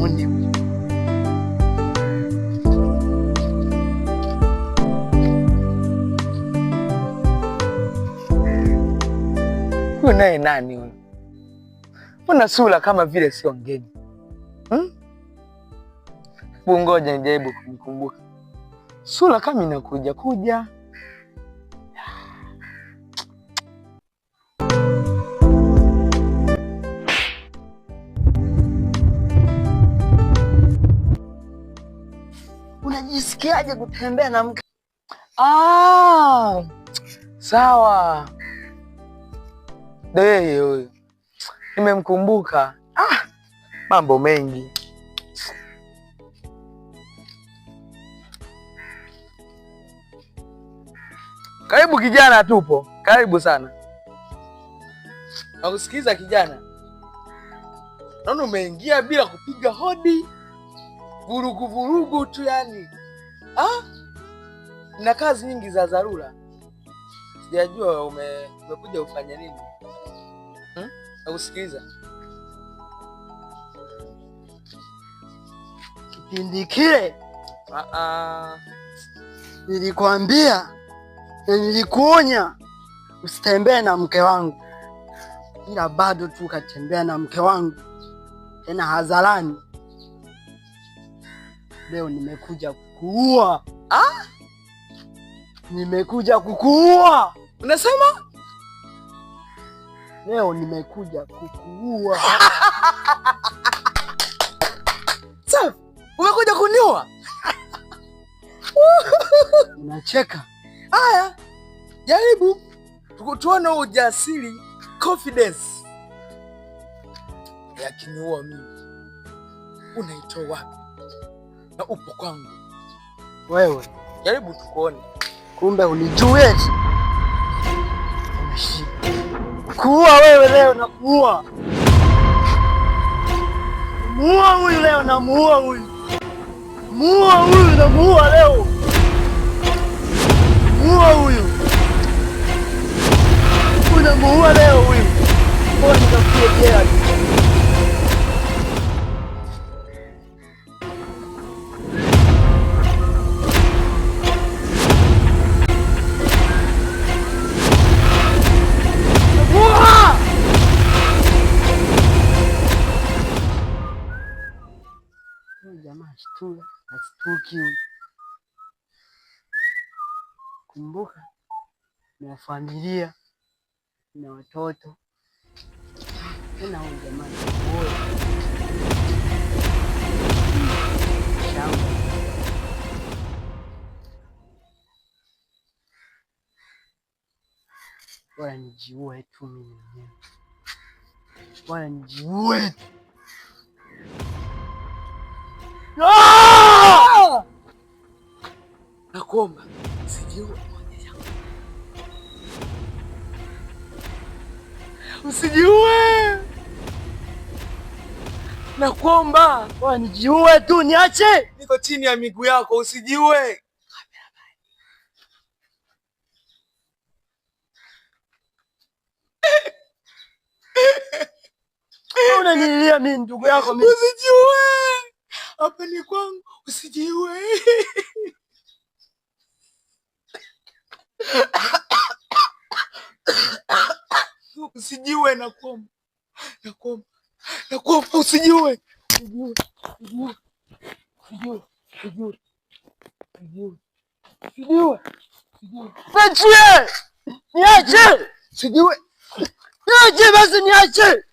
muuni. Huyu naye nani huyu? Mbona sura kama vile sio ngeni? Ngoja nijaribu kumkumbuka. Sura kama inakuja kuja. Unajisikiaje kutembea na mke? Sawa. Yeye huyo. Nimemkumbuka. Mambo mengi. Karibu kijana, tupo. Karibu sana. Nakusikiza kijana. Naona umeingia bila kupiga hodi. Vurugu tu yani. Na kazi nyingi za dharura. Sijajua umekuja ufanye nini? Nakusikiliza. Kipindi kile nilikwambia na nilikuonya usitembee na mke wangu, ila bado tu katembea na mke wangu tena hadharani. Leo nimekuja kukuua. Nimekuja kukuua. Unasema? Leo nimekuja kukuua. Safi. Umekuja kuniua? Unacheka? Haya. Jaribu. Tuone ujasiri, confidence. Yakiniua mimi. Unaitoa wapi? Na upo kwangu. Wewe. Jaribu tukuone. Kumbe unijui eti. Kuua wewe leo na kuua. Muua huyu leo na muua huyu. Muua huyu na muua leo. Muua huyu. Unamuua leo huyu. Mbona nitakuja jela? Jamaa asituki huyu. Kumbuka na familia na watoto. Tena huyu jamaa bora nijiue tu mimi mwenyewe. Bora nijiue. Nakuomba usijiue. Usijiue. Nakuomba. Bora nijiue tu, niache. Niko chini ya miguu yako, usijiue. Unanililia mimi ndugu yako mimi. Usijiue. Hapa ni kwangu, usijiue. Usijiue nakuomba. Nakuomba usijiue. Usijiue. Niache! Niache! Usijiue. Niache basi niache!